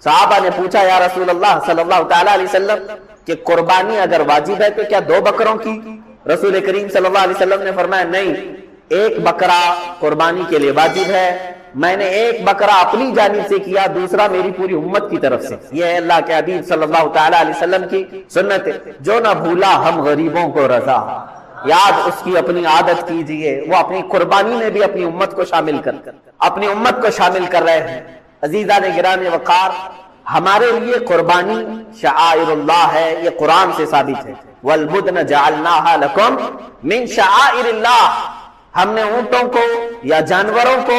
صحابہ نے پوچھا یا رسول اللہ صلی اللہ تعالی علیہ وسلم کہ قربانی اگر واجب ہے تو کیا 2 بکروں کی؟ رسول کریم صلی اللہ علیہ وسلم نے فرمایا نہیں، 1 بکرا قربانی کے لیے واجب ہے، میں نے 1 بکرا اپنی جانب سے کیا، دوسرا میری پوری امت کی طرف سے۔ یہ ہے اللہ کے حبیب صلی اللہ تعالی علیہ وسلم کی سنت، جو نہ بھولا ہم غریبوں کو رضا، یاد اس کی اپنی عادت کیجئے۔ وہ اپنی قربانی میں بھی اپنی امت کو شامل کر رہے ہیں۔ عزیزان گرامی وقار، ہمارے لیے قربانی شعائر اللہ ہے، یہ قرآن سے ثابت ہے۔ وَالْبُدْنَ جَعَلْنَاهَا لَكُمْ مِنْ شَعَائِرِ اللَّهِ، ہم نے اونٹوں کو یا جانوروں کو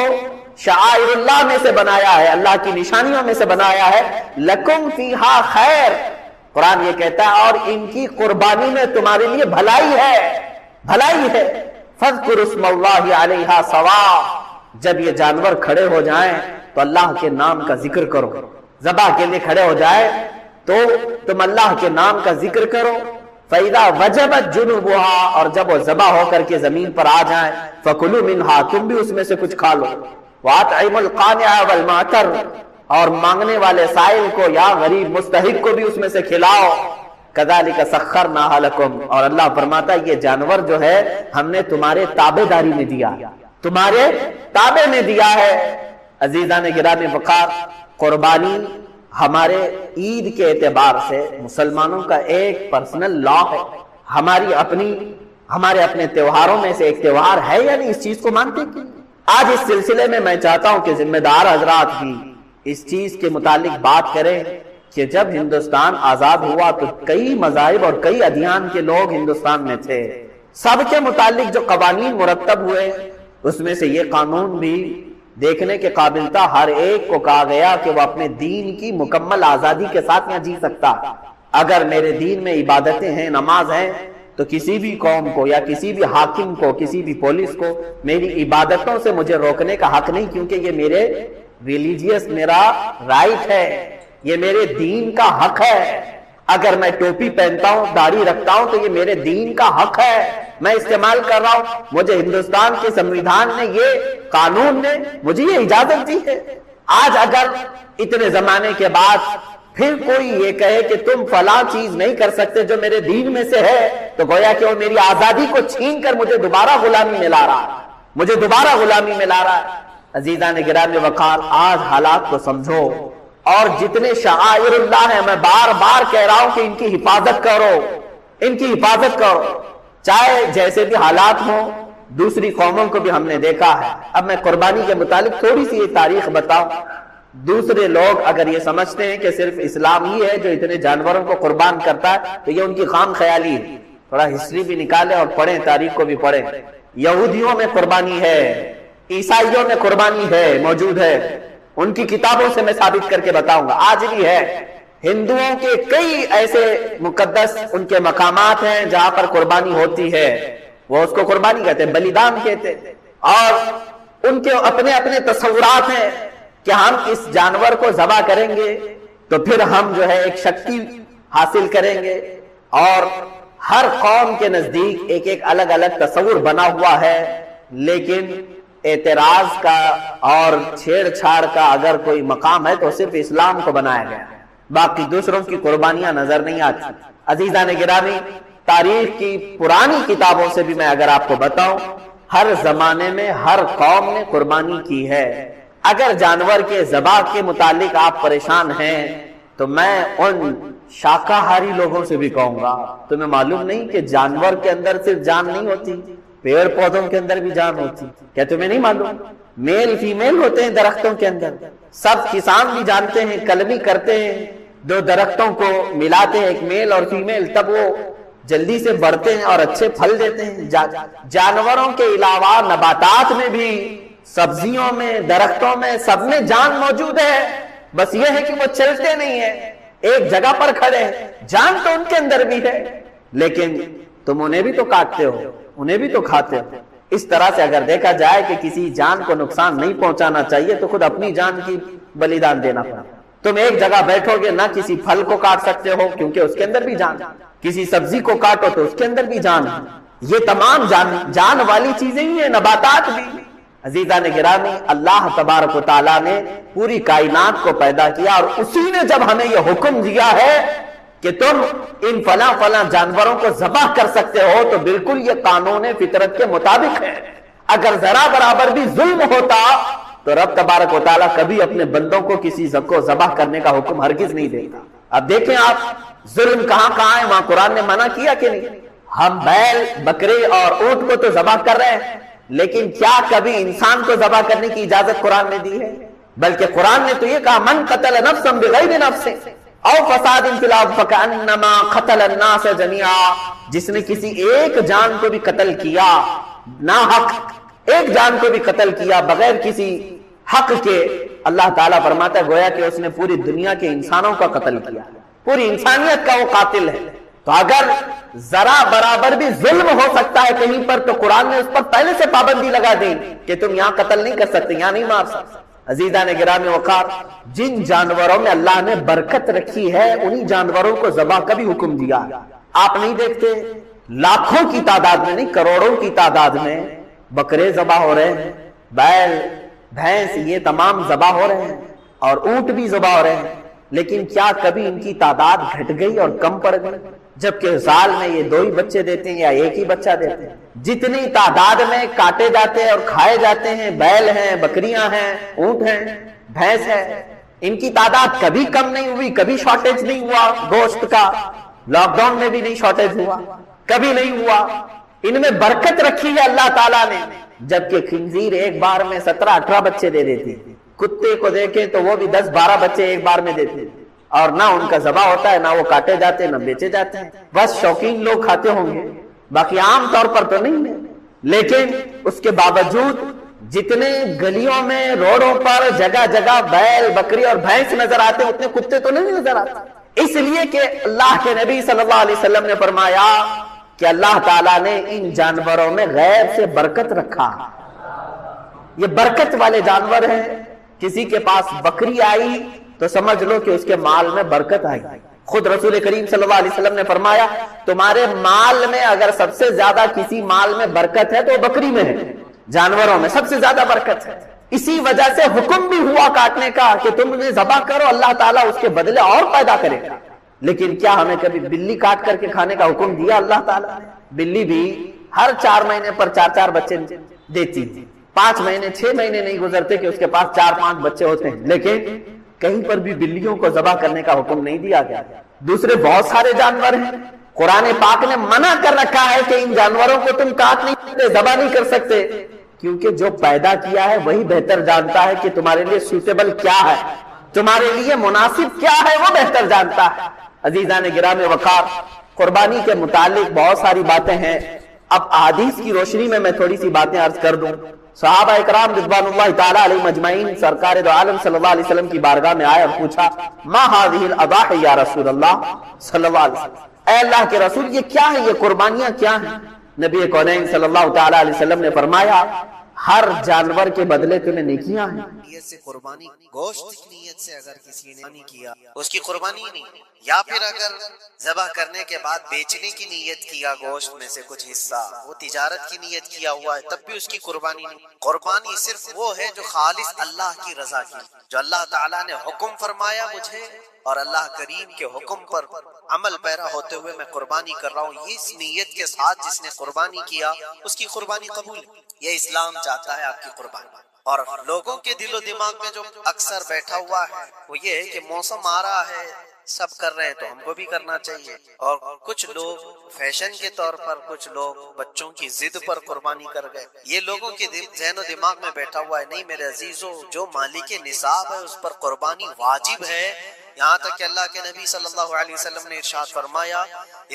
شعائر اللہ میں سے بنایا ہے، اللہ کی نشانیوں میں سے بنایا ہے۔ لَكُمْ فِيهَا خَيْر، قرآن یہ کہتا ہے اور ان کی قربانی میں تمہارے لیے بھلائی ہے۔ فَاذْكُرُوا اسْمَ اللَّهِ عَلَيْهَا صَوَافَ، جب یہ جانور کھڑے ہو جائیں تو اللہ کے نام کا ذکر کرو، ذبح کے لیے کھڑے ہو جائے تو تم اللہ کے نام کا ذکر کرو۔ فَإِذَا وَجَبَتْ جُنُوبُهَا، اور جب وہ ذبح ہو کر کے زمین پر آ جائیں، فَكُلُوا مِنْهَا، تم بھی اس میں سے کچھ کھا لو۔ وَأَطْعِمُوا الْقَانِعَ وَالْمُعْتَرَّ، اور مانگنے والے سائل کو یا غریب مستحق کو بھی اس میں سے کھلاؤ۔ كَذَلِكَ سَخَّرْنَاهَا لَكُمْ، اور اللہ فرماتا ہے یہ جانور جو ہے ہم نے تمہارے تابع داری میں دیا، تمہارے تابع میں دیا ہے۔ عزیزان گرامی وقار، قربانی ہمارے عید کے اعتبار سے مسلمانوں کا ایک پرسنل لا ہے۔ ہمارے اپنے تہواروں میں سے ایک تہوار ہے، یعنی اس چیز کو مانتے ہیں۔ آج اس سلسلے میں میں چاہتا ہوں کہ ذمہ دار حضرات بھی اس چیز کے متعلق بات کریں کہ جب ہندوستان آزاد ہوا تو کئی مذاہب اور کئی ادیان کے لوگ ہندوستان میں تھے، سب کے متعلق جو قوانین مرتب ہوئے اس میں سے یہ قانون بھی دیکھنے کے قابل تھا، ہر ایک کو کہا گیا کہ وہ اپنے دین کی مکمل آزادی کے ساتھ یہاں جی سکتا۔ اگر میرے دین میں عبادتیں ہیں، نماز ہیں، تو کسی بھی قوم کو یا کسی بھی حاکم کو، کسی بھی پولیس کو میری عبادتوں سے مجھے روکنے کا حق نہیں، کیونکہ یہ میرے ریلیجیس میرا رائٹ ہے، یہ میرے دین کا حق ہے۔ اگر میں ٹوپی پہنتا ہوں، داڑھی رکھتا ہوں تو یہ میرے دین کا حق ہے، میں استعمال کر رہا ہوں، مجھے ہندوستان کے سنویدھان نے، یہ قانون نے مجھے یہ اجازت دی ہے۔ آج اگر اتنے زمانے کے بعد پھر کوئی یہ کہے کہ تم فلاں چیز نہیں کر سکتے جو میرے دین میں سے ہے، تو گویا کہ وہ میری آزادی کو چھین کر مجھے دوبارہ غلامی میں لا رہا ہے، عزیزان گرامی وقار، آج حالات کو سمجھو، اور جتنے شعائر اللہ ہیں میں بار بار کہہ رہا ہوں کہ ان کی حفاظت کرو، چاہے جیسے بھی حالات ہوں۔ دوسری قوموں کو بھی ہم نے دیکھا ہے۔ اب میں قربانی کے متعلق تھوڑی سی یہ تاریخ بتاؤں۔ دوسرے لوگ اگر یہ سمجھتے ہیں کہ صرف اسلام ہی ہے جو اتنے جانوروں کو قربان کرتا ہے تو یہ ان کی خام خیالی ہے۔ تھوڑا ہسٹری بھی نکالیں اور پڑھیں، تاریخ کو بھی پڑھیں۔ یہودیوں میں قربانی ہے، عیسائیوں میں قربانی ہے، موجود ہے، ان کی کتابوں سے میں ثابت کر کے بتاؤں گا، آج بھی ہے۔ ہندوؤں کے کئی ایسے مقدس ان کے مقامات ہیں جہاں پر قربانی ہوتی ہے، وہ اس کو قربانی کہتے ہیں، بلیدان کہتے ہیں، اور ان کے اپنے اپنے تصورات ہیں کہ ہم اس جانور کو ذبح کریں گے تو پھر ہم جو ہے ایک شکتی حاصل کریں گے، اور ہر قوم کے نزدیک ایک ایک الگ الگ تصور بنا ہوا ہے۔ لیکن اعتراض کا اور چھیڑ چھاڑ کا اگر کوئی مقام ہے تو صرف اسلام کو بنایا گیا ہے، باقی دوسروں کی قربانیاں نظر نہیں آتی۔ عزیزان گرامی، تاریخ کی پرانی کتابوں سے بھی میں اگر آپ کو بتاؤں، ہر زمانے میں ہر قوم نے قربانی کی ہے۔ اگر جانور کے ذبح کے متعلق آپ پریشان ہیں تو میں ان شاکاہاری لوگوں سے بھی کہوں گا، تمہیں معلوم نہیں کہ جانور کے اندر صرف جان نہیں ہوتی، پیڑ پودوں کے اندر بھی جان ہوتی؟ کیا تمہیں نہیں معلوم؟ میل فیمیل ہوتے ہیں درختوں کے اندر، سب کسان بھی جانتے ہیں، کلمی کرتے ہیں، دو درختوں کو ملاتے ہیں، ایک میل اور فیمیل، تب وہ جلدی سے بڑھتے ہیں اور اچھے پھل دیتے ہیں۔ جانوروں کے علاوہ نباتات میں بھی، سبزیوں میں، درختوں میں، سب میں جان موجود ہے، بس یہ ہے کہ وہ چلتے نہیں ہیں، ایک جگہ پر کھڑے ہیں۔ جان تو ان کے اندر بھی ہے، لیکن تم انہیں بھی تو کاٹتے ہو، انہیں بھی تو کھاتے ہو۔ اس طرح سے اگر دیکھا جائے کہ کسی جان کو نقصان نہیں پہنچانا چاہیے تو خود اپنی جان کی بلیدان دینا پڑا۔ تم ایک جگہ بیٹھو گے، نہ کسی پھل کو کاٹ سکتے ہو کیونکہ اس کے اندر بھی جان، کسی سبزی کو کاٹو تو اس کے اندر بھی جان ہے۔ یہ تمام جان والی چیزیں ہی ہیں، نباتات بھی۔ عزیزان گرامی، اللہ تبارک و تعالیٰ نے پوری کائنات کو پیدا کیا اور اسی نے جب ہمیں یہ حکم دیا ہے کہ تم ان فلاں فلاں جانوروں کو ذبح کر سکتے ہو، تو بالکل یہ قانون فطرت کے مطابق ہے۔ اگر ذرا برابر بھی ظلم ہوتا تو رب تبارک و تعالیٰ کبھی اپنے بندوں کو کسی کو ذبح کرنے کا حکم ہرگز نہیں دیتا۔ اب دیکھیں آپ، ظلم کہاں کہاں ہے، وہاں قرآن نے منع کیا کہ نہیں؟ ہم بیل، بکرے اور اونٹ کو تو ذبح کر رہے ہیں، لیکن کیا کبھی انسان کو ذبح کرنے کی اجازت قرآن نے دی ہے؟ بلکہ قرآن نے تو یہ کہا، من قتل نفسا بغیر نفس او فساد فی الارض فکأنما قتل الناس جميعا، جس نے کسی ایک جان کو بھی قتل کیا ناحق، ایک جان کو بھی قتل کیا بغیر کسی حق کے، اللہ تعالیٰ فرماتا ہے گویا کہ اس نے پوری دنیا کے انسانوں کا قتل کیا، پوری انسانیت کا وہ قاتل ہے۔ تو اگر ذرا برابر بھی ظلم ہو سکتا ہے کہیں پر، تو قرآن نے اس پر پہلے سے پابندی لگا دی کہ تم یہاں قتل نہیں کر سکتے، یہاں نہیں مار سکتے۔ عزیزان گرامی وقار، جن جانوروں میں اللہ نے برکت رکھی ہے انہی جانوروں کو ذبح کا بھی حکم دیا۔ آپ نہیں دیکھتے لاکھوں کی تعداد میں نہیں، کروڑوں کی تعداد میں بکرے ذبح ہو رہے ہیں، بیل، بھینس، یہ تمام ذبح ہو رہے ہیں، اور اونٹ بھی ذبح ہو رہے ہیں، لیکن کیا کبھی ان کی تعداد گھٹ گئی اور کم پڑ گئی؟ جبکہ سال میں یہ 2 ہی بچے دیتے ہیں یا ایک ہی بچہ دیتے ہیں۔ جتنی تعداد میں کاٹے جاتے ہیں اور کھائے جاتے ہیں، بیل ہیں، بکریاں ہیں، اونٹ ہیں، بھینس ہے، ان کی تعداد کبھی کم نہیں ہوئی، کبھی شارٹیج نہیں ہوا گوشت کا، لاک ڈاؤن میں بھی نہیں شارٹیج ہوا، کبھی نہیں ہوا۔ ان میں برکت رکھی ہے اللہ تعالیٰ نے، جبکہ خنزیر ایک بار میں 17-18 بچے دے دیتے، کتے کو دیکھیں تو وہ بھی 10-12 بچے ایک بار میں دیتے، اور نہ ان کا ذبح ہوتا ہے، نہ وہ کاٹے جاتے ہیں، نہ بیچے جاتے ہیں۔ بس شوقین لوگ کھاتے ہوں گے، باقی عام طور پر تو نہیں ہے۔ لیکن اس کے باوجود جتنے گلیوں میں، روڈوں پر جگہ جگہ بیل، بکری اور بھینس نظر آتے ہیں، اتنے کتے تو نہیں نظر آتے، اس لیے کہ اللہ کے نبی صلی اللہ علیہ وسلم نے فرمایا کہ اللہ تعالیٰ نے ان جانوروں میں غیب سے برکت رکھا، یہ برکت والے جانور ہیں۔ کسی کے پاس بکری آئی تو سمجھ لو کہ اس کے مال میں برکت آئی۔ خود رسول کریم صلی اللہ علیہ وسلم نے فرمایا، تمہارے مال میں اگر سب سے زیادہ کسی مال میں برکت ہے تو وہ بکری میں ہے، جانوروں میں سب سے زیادہ برکت ہے۔ اسی وجہ سے حکم بھی ہوا کاٹنے کا کہ تم انہیں ذبح کرو، اللہ تعالیٰ اس کے بدلے اور پیدا کرے گا۔ لیکن کیا ہمیں کبھی بلی کاٹ کر کے کھانے کا حکم دیا اللہ تعالیٰ نے؟ بلی بھی ہر 4 مہینے پر 4-4 بچے دیتی تھی، 5 مہینے 6 مہینے نہیں گزرتے کہ اس کے پاس 4-5 بچے ہوتے ہیں، لیکن کہیں پر بھی بلیوں کو ذبح کرنے کا حکم نہیں دیا گیا۔ دوسرے بہت سارے جانور ہیں، قرآن پاک نے منع کر رکھا ہے کہ ان جانوروں کو تم کاٹ نہیں سکتے، ذبح نہیں کر سکتے، کیونکہ جو پیدا کیا ہے وہی بہتر جانتا ہے کہ تمہارے لیے سوٹیبل کیا ہے، تمہارے لیے مناسب کیا ہے، وہ بہتر جانتا ہے۔ عزیزان گرامی وقار، قربانی کے متعلق بہت ساری باتیں ہیں، اب احادیث کی روشنی میں تھوڑی سی باتیں عرض کر دوں۔ صحابہ اکرام رضوان اللہ تعالی علیہم اجمعین سرکار دو عالم صلی اللہ علیہ وسلم کی بارگاہ میں آئے اور پوچھا، ما هذه الاضاحی یا رسول اللہ صلی اللہ علیہ وسلم، اے اللہ کے رسول یہ کیا ہے، یہ قربانیاں کیا ہیں؟ نبی کونین صلی اللہ تعالی علیہ وسلم نے فرمایا، ہر جانور کے بدلے تمہیں نیکیاں ہیں۔ نیت سے قربانی، گوشت کی نیت سے اگر کسی نے نہیں کیا اس کی قربانی نہیں، یا پھر اگر ذبح کرنے کے بعد بیچنے کی نیت کیا گوشت میں سے کچھ حصہ، وہ تجارت کی نیت کیا ہوا ہے، تب بھی اس کی قربانی نہیں۔ قربانی صرف وہ ہے جو خالص اللہ کی رضا کی، جو اللہ تعالیٰ نے حکم فرمایا مجھے اور اللہ کریم کے حکم پر عمل پیرا ہوتے ہوئے میں قربانی کر رہا ہوں، اس نیت کے ساتھ جس نے قربانی کیا اس کی قربانی قبول ہے۔ یہ اسلام چاہتا ہے آپ کی قربانی۔ اور لوگوں کے دل و دماغ میں جو اکثر بیٹھا ہوا ہے وہ یہ ہے کہ موسم آ رہا ہے، سب کر رہے ہیں تو ہم کو بھی کرنا چاہیے، اور کچھ لوگ فیشن کے طور پر، کچھ لوگ بچوں کی ضد پر قربانی کر گئے۔ یہ لوگوں کے ذہن و دماغ میں بیٹھا ہوا ہے، نہیں میرے عزیزو، جو مالک نصاب ہے اس پر قربانی واجب ہے، یہاں تک کہ اللہ کے نبی صلی اللہ علیہ وسلم نے ارشاد فرمایا،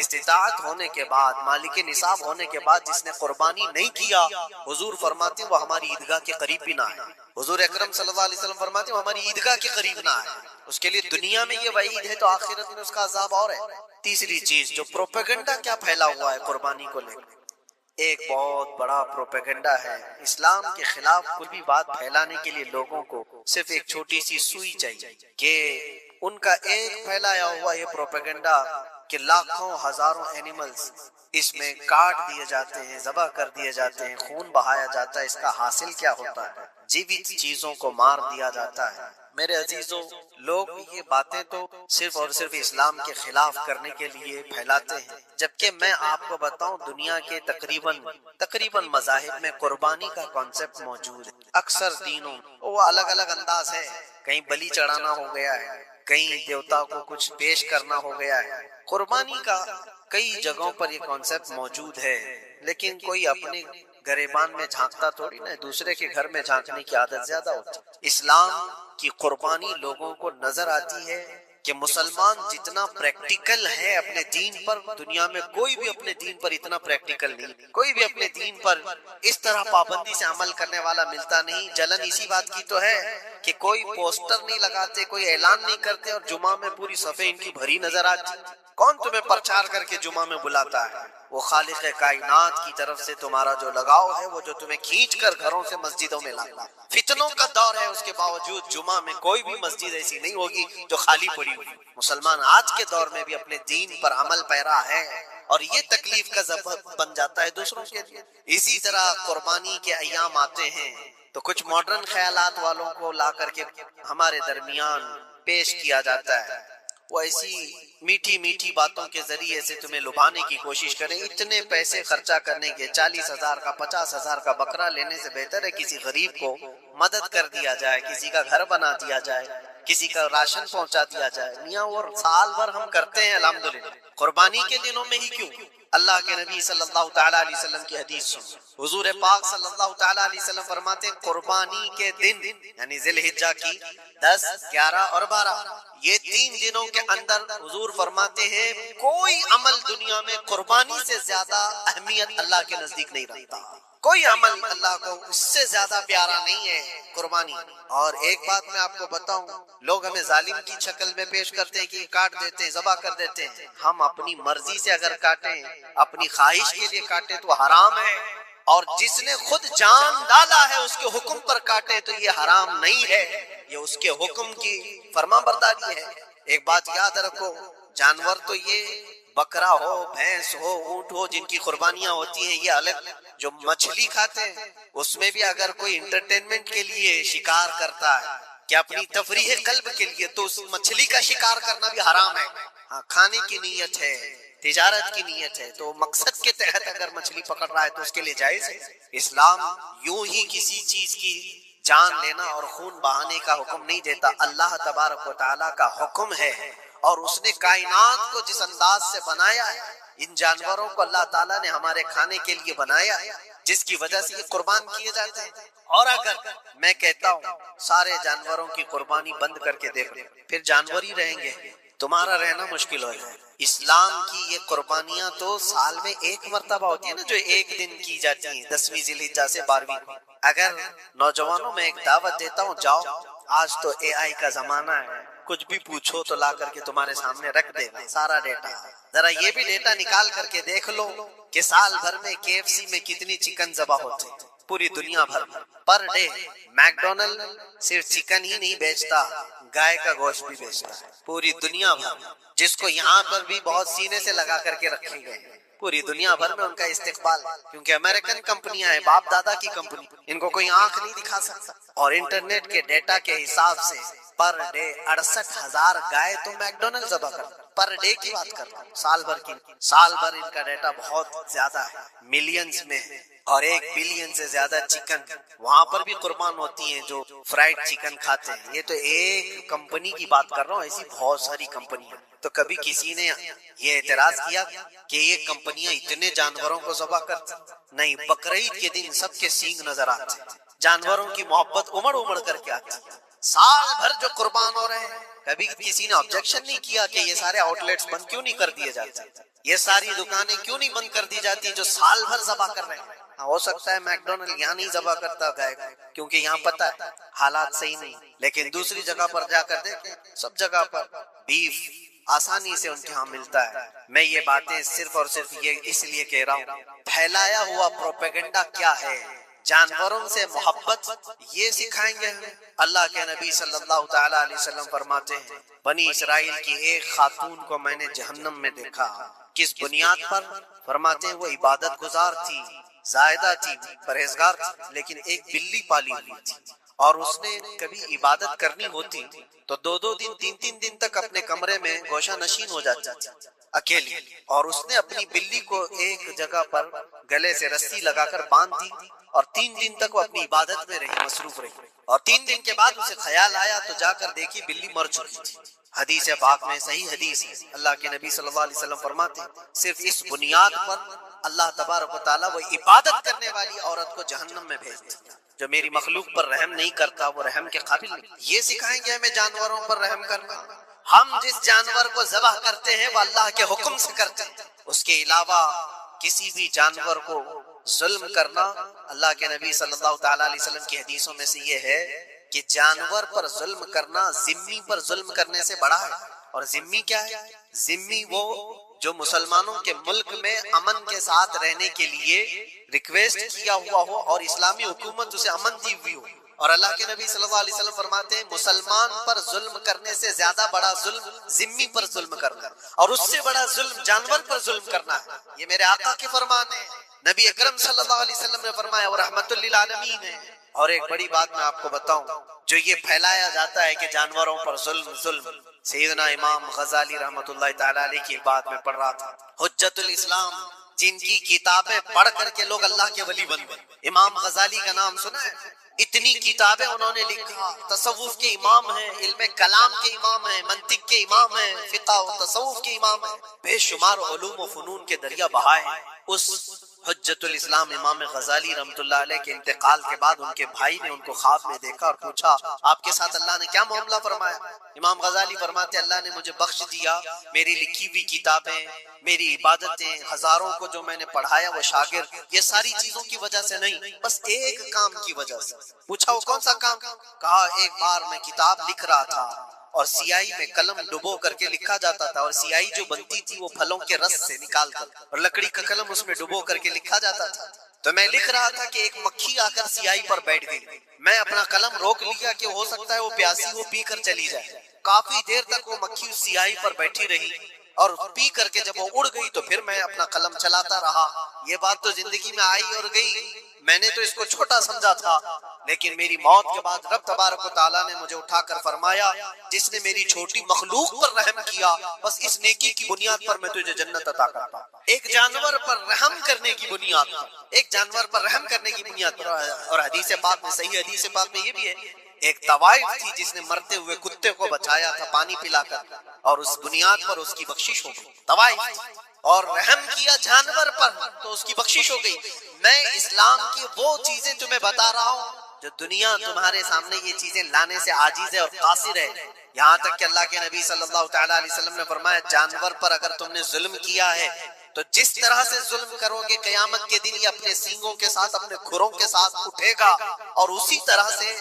استطاعت ہونے کے بعد، مالک نصاب ہونے کے بعد جس نے قربانی نہیں کیا، حضور فرماتے ہیں وہ ہماری عیدگاہ کے قریب بھی نہ آئے۔ حضور اکرم صلی اللہ علیہ وسلم فرماتے ہیں وہ ہماری عیدگاہ کے قریب نہ آئے۔ اس کے لیے دنیا میں یہ وعید ہے تو آخرت میں اس کا عذاب اور ہے۔ تیسری چیز، جو پروپیگنڈا کیا پھیلا ہوا ہے قربانی کو لے کر، ایک بہت بڑا پروپیگنڈا ہے۔ اسلام کے خلاف کوئی بھی بات پھیلانے کے لیے لوگوں کو صرف ایک چھوٹی سی سوئی چاہیے، کہ ان کا ایک پھیلایا ہوا یہ پروپیگنڈا کہ لاکھوں ہزاروں اینیملز اس میں کاٹ دیے جاتے ہیں، ذبح کر دیے جاتے ہیں، خون بہایا جاتا ہے، اس کا حاصل کیا ہوتا ہے؟ جیوت چیزوں کو مار دیا جاتا ہے۔ میرے عزیزوں، لوگ یہ باتیں تو صرف اور صرف اسلام کے خلاف کرنے کے لیے پھیلاتے ہیں، جبکہ میں آپ کو بتاؤں دنیا کے تقریباً مذاہب میں قربانی کا کانسیپٹ موجود ہے۔ اکثر دینوں وہ الگ الگ انداز ہے، کہیں بلی چڑھانا ہو گیا ہے، کہیں دیوتا کو کچھ پیش کرنا ہو گیا ہے۔ قربانی کا کئی جگہوں پر یہ کانسیپٹ موجود ہے، لیکن کوئی اپنے گریبان میں جھانکتا تھوڑی نہ، دوسرے کے گھر میں جھانکنے کی عادت زیادہ ہوتی ہے۔ اسلام کی قربانی لوگوں کو نظر آتی ہے کہ مسلمان جتنا پریکٹیکل ہے اپنے دین پر، دنیا میں کوئی بھی اپنے دین پر اتنا پریکٹیکل نہیں، کوئی بھی اپنے دین پر اس طرح پابندی سے عمل کرنے والا ملتا نہیں۔ جلن اسی بات کی تو ہے کہ کوئی پوسٹر نہیں لگاتے، کوئی اعلان نہیں کرتے، اور جمعہ میں پوری صفحے ان کی بھری نظر آتی۔ کون تمہیں پرچار کر کے جمعہ میں بلاتا ہے؟ وہ خالق کائنات کی طرف سے تمہارا جو لگاؤ ہے، وہ جو تمہیں کھینچ کر گھروں سے مسجدوں میں لاتا۔ فتنوں کا دور ہے، اس کے باوجود جمعہ میں کوئی بھی مسجد ایسی نہیں ہوگی جو خالی پڑی ہوئی۔ مسلمان آج کے دور میں بھی اپنے دین پر عمل پیرا ہے، اور یہ تکلیف کا سبب بن جاتا ہے دوسروں کے لیے۔ اسی طرح قربانی کے ایام آتے ہیں تو کچھ ماڈرن خیالات والوں کو لا کر کے ہمارے درمیان پیش کیا جاتا ہے۔ وہ ایسی میٹھی میٹھی باتوں کے ذریعے سے تمہیں لبھانے کی کوشش کریں۔ اتنے پیسے خرچہ کرنے کے، 40,000 کا 50,000 کا بکرا لینے سے بہتر ہے کسی غریب کو مدد کر دیا جائے، کسی کا گھر بنا دیا جائے، کسی کا راشن پہنچا دیا جائے۔ میاں اور سال بھر ہم کرتے ہیں الحمدللہ، قربانی کے دنوں میں ہی کیوں؟ اللہ کے نبی صلی اللہ تعالیٰ علیہ وسلم کی حدیث سن، حضور پاک صلی اللہ تعالیٰ علیہ وسلم فرماتے ہیں قربانی کے دن یعنی ذی الحجہ کی 10، 11 اور 12، یہ 3 دنوں کے اندر حضور فرماتے ہیں کوئی عمل دنیا میں قربانی سے زیادہ اہمیت اللہ کے نزدیک نہیں رکھتا، کوئی عمل اللہ کو اس سے زیادہ پیارا نہیں ہے قربانی۔ اور ایک بات میں آپ کو بتاؤں، لوگ ہمیں ظالم کی شکل میں پیش کرتے ہیں کہ کاٹ دیتے ہیں، ذبح کر دیتے ہیں۔ ہم اپنی مرضی سے اگر کاٹیں، اپنی خواہش کے لیے کاٹیں تو حرام ہے، اور جس نے خود جان ڈالا ہے اس کے حکم پر کاٹے تو یہ حرام نہیں ہے، یہ اس کے حکم کی فرما برداری ہے۔ ایک بات یاد رکھو، جانور تو یہ بکرا ہو، بھینس ہو، اونٹ ہو، جن کی قربانیاں ہوتی ہیں یہ الگ۔ جو مچھلی کھاتے ہیں اس میں بھی اگر کوئی انٹرٹینمنٹ کے لیے شکار کرتا ہے کہ اپنی تفریح قلب کے لیے، تو اس مچھلی کا شکار کرنا بھی حرام ہے۔ ہاں، کھانے کی نیت ہے، تجارت کی نیت ہے، تو مقصد کے تحت اگر مچھلی پکڑ رہا ہے تو اس کے لیے جائز ہے۔ اسلام یوں ہی کسی چیز کی جان لینا اور خون بہانے کا حکم نہیں دیتا، اللہ تبارک و تعالیٰ کا حکم ہے، اور اس نے کائنات کو جس انداز سے بنایا ہے، ان جانوروں کو اللہ تعالیٰ نے ہمارے کھانے کے لیے بنایا ہے، جس کی وجہ سے یہ قربان کیے جاتے ہیں۔ اور اگر میں کہتا ہوں سارے جانوروں کی قربانی بند کر کے دیکھ لیں، پھر جانور ہی رہیں گے، تمہارا رہنا مشکل ہو جائے۔ اسلام کی یہ قربانیاں تو سال میں ایک مرتبہ ہوتی ہیں نا، جو ایک دن کی جاتی ہیں، 10ویں ذی الحجہ سے 12ویں کو۔ اگر نوجوانوں میں ایک دعوت دیتا ہوں، جاؤ، آج تو AI کا زمانہ ہے، کچھ بھی پوچھو تو لا کر کے تمہارے سامنے رکھ دے گا سارا ڈیٹا۔ ذرا یہ بھی ڈیٹا نکال کر کے دیکھ لو کہ سال بھر میں KFC میں کتنی چکن ذبح ہوتے ہیں، پوری دنیا بھر میں پر ڈے۔ میکڈونلڈ صرف چکن ہی نہیں بیچتا، گائے کا گوشت بھی بیچتا ہے پوری دنیا بھر میں، جس کو یہاں پر بھی بہت سینے سے لگا کر کے رکھے گئے۔ پوری دنیا بھر میں ان کا استقبال ہے، کیونکہ امریکن کمپنیاں ہیں، باپ دادا کی کمپنی، ان کو کوئی آنکھ نہیں دکھا سکتا۔ اور انٹرنیٹ کے ڈیٹا کے حساب سے پر ڈے 68,000 گائے تو میکڈونلڈ ذبح کرتا، پر ڈے کی بات کر رہا ہوں، سال بھر کی۔ سال بھر ان کا ڈیٹا بہت زیادہ ہے، ملینز میں ہے، اور 1 بلین سے زیادہ چکن وہاں پر بھی قربان ہوتی ہیں جو فرائیڈ چکن کھاتے ہیں۔ یہ تو ایک کمپنی کی بات کر رہا ہوں، ایسی بہت ساری کمپنیاں۔ تو کبھی کسی نے یہ اعتراض کیا کہ یہ کمپنیاں اتنے جانوروں کو ذبح کرتی؟ نہیں، بقرعید کے دن سب کے سینگ نظر آتے، جانوروں کی محبت امڑ امڑ کر کے آتی۔ سال بھر جو قربان ہو رہے ہیں، کبھی کسی نے آبجیکشن نہیں کیا کہ یہ سارے آؤٹ لیٹس بند کیوں نہیں کر دیے جاتے، یہ ساری دکانیں کیوں نہیں بند کر دی جاتی جو سال بھر ذبح کر رہے ہیں۔ ہو سکتا ہے میکڈونلڈ یہاں نہیں ذبح کرتا گائے کو، کیونکہ یہاں پتہ ہے حالات صحیح نہیں، لیکن دوسری جگہ پر جا کر دیکھیں، سب جگہ پر بیف آسانی سے ان کے ہاں ملتا ہے۔ میں یہ باتیں صرف اور صرف یہ اس لیے کہہ رہا ہوں، پھیلایا ہوا پروپیگنڈا کیا ہے جانوروں سے محبت یہ سکھائیں گے ہمیں؟ اللہ کے نبی صلی اللہ تعالی علیہ وسلم فرماتے ہیں بنی اسرائیل کی ایک خاتون کو میں نے جہنم میں دیکھا. کس بنیاد پر؟ فرماتے ہیں وہ عبادت گزار تھی، زاہدہ تھی، پرہیزگار تھی، لیکن ایک بلی پالی ہوئی تھی، اور اس نے کبھی عبادت کرنی ہوتی تو 2 دن 3 دن تک اپنے کمرے میں گوشہ نشین ہو جاتی تھی اکیلی، اور اس نے اپنی بلی کو ایک جگہ پر گلے سے رسی لگا کر باندھ دی، اور 3 دن تک وہ اپنی عبادت میں رہی، مصروف رہی، اور 3 دن کے بعد اسے خیال آیا تو جا کر دیکھی بلی مر چکی تھی. حدیث پاک میں صحیح حدیث ہے، اللہ کے نبی صلی اللہ علیہ وسلم فرماتے ہیں صرف اس بنیاد پر اللہ تبارک و تعالیٰ وہ عبادت کرنے والی عورت کو جہنم میں بھیجتے ہیں. جو میری مخلوق پر رحم نہیں کرتا وہ رحم کے قابل نہیں. یہ سکھائیں گے ہمیں جانوروں پر رحم کرنا. ہم جس جانور کو ذبح کرتے ہیں وہ اللہ کے حکم سے کرتے ہیں، اس کے علاوہ کسی بھی جانور کو ظلم کرنا، اللہ کے نبی صلی اللہ تعالی علیہ وسلم کی حدیثوں میں سے یہ ہے کہ جانور پر ظلم کرنا ذمی پر ظلم کرنے سے بڑا ہے. اور ذمی کیا ہے؟ ذمی وہ جو مسلمانوں کے ملک میں امن کے ساتھ رہنے کے لیے ریکویسٹ کیا ہوا ہو اور اسلامی حکومت اسے امن دی ہوئی ہو. اور اللہ کے نبی صلی اللہ علیہ وسلم فرماتے ہیں مسلمان پر ظلم کرنے سے زیادہ بڑا ظلم ذمی پر ظلم کرنا، اور اس سے بڑا ظلم جانور پر ظلم کرنا ہے. یہ میرے آقا کے فرمان ہے، نبی اکرم صلی اللہ علیہ وسلم نے فرمایا وہ رحمت للعالمین ہے. اور ایک بڑی بات میں آپ کو بتاؤں، جو یہ پھیلایا جاتا ہے کہ جانوروں پر ظلم، سیدنا امام غزالی رحمت اللہ تعالی علیہ کی بات میں پڑھ رہا تھا، حجت الاسلام، جن کی کتابیں پڑھ کر کے لوگ اللہ کے ولی بن گئے. امام غزالی کا نام سنا ہے؟ اتنی کتابیں انہوں نے لکھا، تصوف کے امام ہیں، علم کلام کے امام ہیں، منطق کے امام ہیں، فقہ و تصوف کے امام ہیں، بے شمار علوم و فنون کے دریا بہائے ہیں. اس حجت الاسلام امام غزالی رحمت اللہ علیہ کے انتقال کے بعد ان کے بھائی نے ان کو خواب میں دیکھا اور پوچھا آپ کے ساتھ اللہ نے کیا معاملہ فرمایا؟ امام غزالی فرماتے اللہ نے مجھے بخش دیا، میری لکھی ہوئی کتابیں، میری عبادتیں، ہزاروں کو جو میں نے پڑھایا وہ شاگرد، یہ ساری چیزوں کی وجہ سے نہیں، بس ایک کام کی وجہ سے. پوچھا وہ کون سا کام؟ کہا ایک بار میں کتاب لکھ رہا تھا اور سیاہی میں قلم ڈبو کر کے لکھا جاتا تھا، اور سیاہی جو بنتی تھی وہ پھلوں کے رس سے نکال کر، اور لکڑی کا قلم اس میں ڈبو کر کے لکھا جاتا تھا. تو میں لکھ رہا تھا کہ ایک مکھی آ کر سیاہی پر بیٹھ گئی، میں اپنا قلم روک لیا کہ ہو سکتا ہے وہ پیاسی وہ پی کر چلی جائے. کافی دیر تک وہ مکھی اس سیاہی پر بیٹھی رہی، اور پی کر کے جب وہ اڑ گئی تو پھر میں اپنا قلم چلاتا رہا. یہ بات تو زندگی میں آئی اور گئی، میں نے تو اس کو چھوٹا سمجھا تھا، لیکن میری موت کے بعد رب تبارک و تعالیٰ نے مجھے اٹھا کر فرمایا جس نے میری چھوٹی مخلوق پر رحم کیا بس اس نیکی کی بنیاد پر میں تجھے جنت عطا کرتا ہوں. ایک جانور پر رحم کرنے کی بنیاد پر، ایک جانور پر رحم کرنے کی بنیاد پر. اور حدیث پاک میں، صحیح حدیث پاک میں یہ بھی ہے، ایک طوائف تھی جس نے مرتے ہوئے کتے کو بچایا تھا پانی پلا کر، اور اس بنیاد پر اس کی بخشش ہو گئی. طوائف تھی اور رحم کیا جانور پر تو اس کی بخشش ہو گئی. میں اسلام کی وہ چیزیں تمہیں بتا رہا ہوں جو دنیا تمہارے سامنے یہ چیزیں لانے سے عاجز ہے اور قاصر ہے. یہاں تک کہ اللہ کے نبی صلی اللہ تعالی علیہ وسلم نے فرمایا جانور پر اگر تم نے ظلم کیا ہے تو جس طرح سے ظلم کرو گے قیامت کے دن یہ اپنے سینگوں کے ساتھ، اپنے کھروں کے ساتھ اٹھے گا، اور اسی طرح سے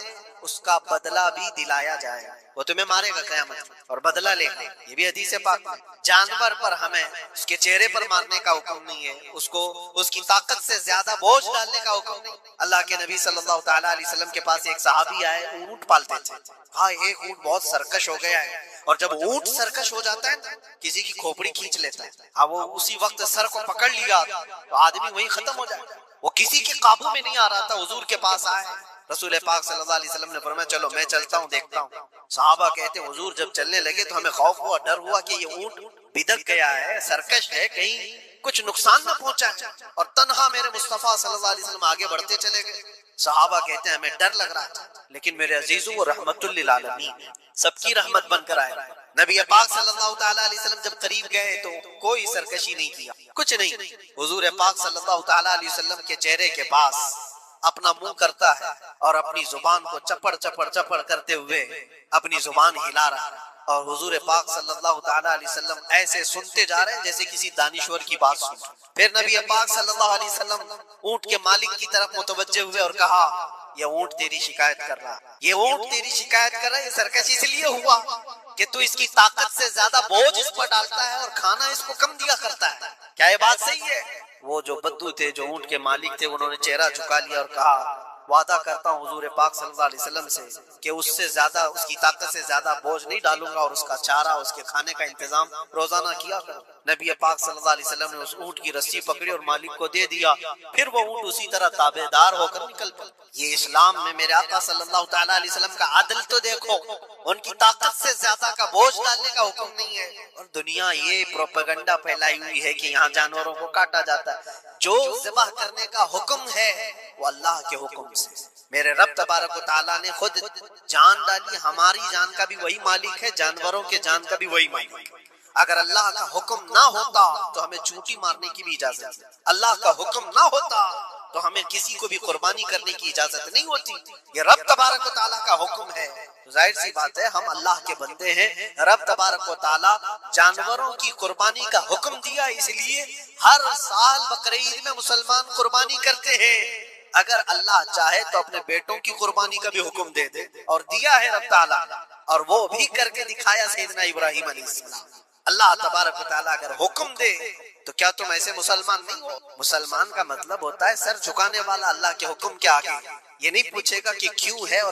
اس کا بدلہ بھی دلایا جائے گا. وہ تمہیں مارے گا قیامت اور بدلہ لے گا. یہ بھی حدیث پاک میں. جانور پر ہمیں اس کے چہرے پر مارنے کا حکم نہیں ہے، اس کو اس کی طاقت سے زیادہ بوجھ ڈالنے کا حکم نہیں. اللہ کے نبی صلی اللہ تعالی علیہ وسلم کے پاس ایک صحابی آئے، اونٹ پالتے تھے. ہاں ایک اونٹ بہت سرکش ہو گیا ہے، اور جب اونٹ سرکش ہو جاتا ہے کسی کی کھوپڑی کھینچ لیتا ہے، ہاں وہ اسی وقت سر کو پکڑ لیا تو آدمی وہیں ختم ہو جائے. وہ کسی کے قابو میں نہیں آ رہا تھا، حضور کے پاس آئے. رسول پاک صلی اللہ علیہ وسلم نے فرمایا چلو میں چلتا ہوں دیکھتا ہوں. صحابہ کہتے حضور جب چلنے لگے تو ہمیں خوف ہوا، ڈر ہوا کہ یہ اونٹ بدک گیا ہے، سرکش ہے، کہیں کچھ نقصان نہ پہنچا. اور تنہا میرے مصطفیٰ صلی اللہ علیہ وسلم آگے بڑھتے چلے گئے. صحابہ کہتے ہیں ہمیں ڈر لگ رہا تھا، لیکن میرے عزیزوں وہ رحمت للعالمین، سب کی رحمت بن کر آئے. نبی پاک صلی اللہ تعالی علیہ وسلم جب قریب گئے تو کوئی سرکشی نہیں کیا، کچھ نہیں. حضور پاک صلی اللہ تعالی علیہ وسلم کے چہرے کے پاس اپنا منہ کرتا ہے اور اپنی زبان کو چپڑ چپڑ چپڑ کرتے ہوئے اپنی زبان ہلا رہا ہے. اور حضور پاک صلی اللہ تعالی علیہ وسلم ایسے سنتے جا رہے ہیں جیسے کسی دانشور کی بات سن. پھر نبی پاک صلی اللہ علیہ وسلم اونٹ کے مالک کی طرف متوجہ ہوئے اور کہا یہ اونٹ تیری شکایت کر رہا ہے، یہ اونٹ تیری شکایت کر رہا ہے. یہ سرکش اس لیے ہوا کہ تو اس کی طاقت سے زیادہ بوجھ اس پر ڈالتا ہے اور کھانا اس کو کم دیا کرتا ہے. کیا یہ بات صحیح ہے؟ وہ جو بدو تھے، جو اونٹ کے مالک تھے، انہوں نے چہرہ جھکا لیا اور کہا وعدہ کرتا ہوں حضور پاک صلی اللہ علیہ وسلم سے کہ اس سے زیادہ، اس کی طاقت سے زیادہ بوجھ نہیں ڈالوں گا اور اس کا چارہ، اس کے کھانے کا انتظام روزانہ کیا کروں۔ نبی پاک صلی اللہ علیہ وسلم نے اس اونٹ کی رسی پکڑی اور مالک کو دے دیا، پھر وہ اونٹ اسی طرح تابعدار ہو کر نکل پڑا۔ یہ اسلام میں میرے آقا صلی اللہ تعالیٰ علیہ وسلم کا عدل تو دیکھو، ان کی طاقت سے زیادہ کا بوجھ ڈالنے کا حکم نہیں ہے۔ اور دنیا یہ پروپیگنڈا پھیلائی ہوئی ہے کہ یہاں جانوروں کو کاٹا جاتا ہے۔ جو ذبح کرنے کا حکم ہے وہ اللہ کے حکم سے، میرے رب تبارک و تعالیٰ نے خود جان ڈالی، ہماری جان کا بھی وہی مالک ہے، جانوروں کے جان کا بھی وہی مالک ہے۔ اگر اللہ کا حکم نہ ہوتا تو ہمیں چونٹی مارنے کی بھی اجازت ہے، اللہ کا حکم نہ ہوتا تو ہمیں کسی کو بھی قربانی کرنے کی اجازت نہیں ہوتی۔ یہ رب تبارک و تعالیٰ کا حکم ہے، ظاہر سی بات ہے ہم اللہ کے بندے ہیں۔ رب تبارک و تعالیٰ جانوروں کی قربانی کا حکم دیا، اس لیے ہر سال بقرعید میں مسلمان قربانی کرتے ہیں۔ اگر اللہ چاہے تو اپنے بیٹوں کی قربانی کا بھی حکم دے دے، اور دیا ہے رب تعالیٰ، اور وہ بھی کر کے دکھایا سیدنا ابراہیم علیہ السلام۔ اللہ تبارک و تعالیٰ اگر حکم دے تو کیا تم ایسے مسلمان نہیں ہو؟ مسلمان کا مطلب ہوتا ہے سر جھکانے والا اللہ کے حکم کے آگے، یہ نہیں پوچھے گا کہ کیوں ہے اور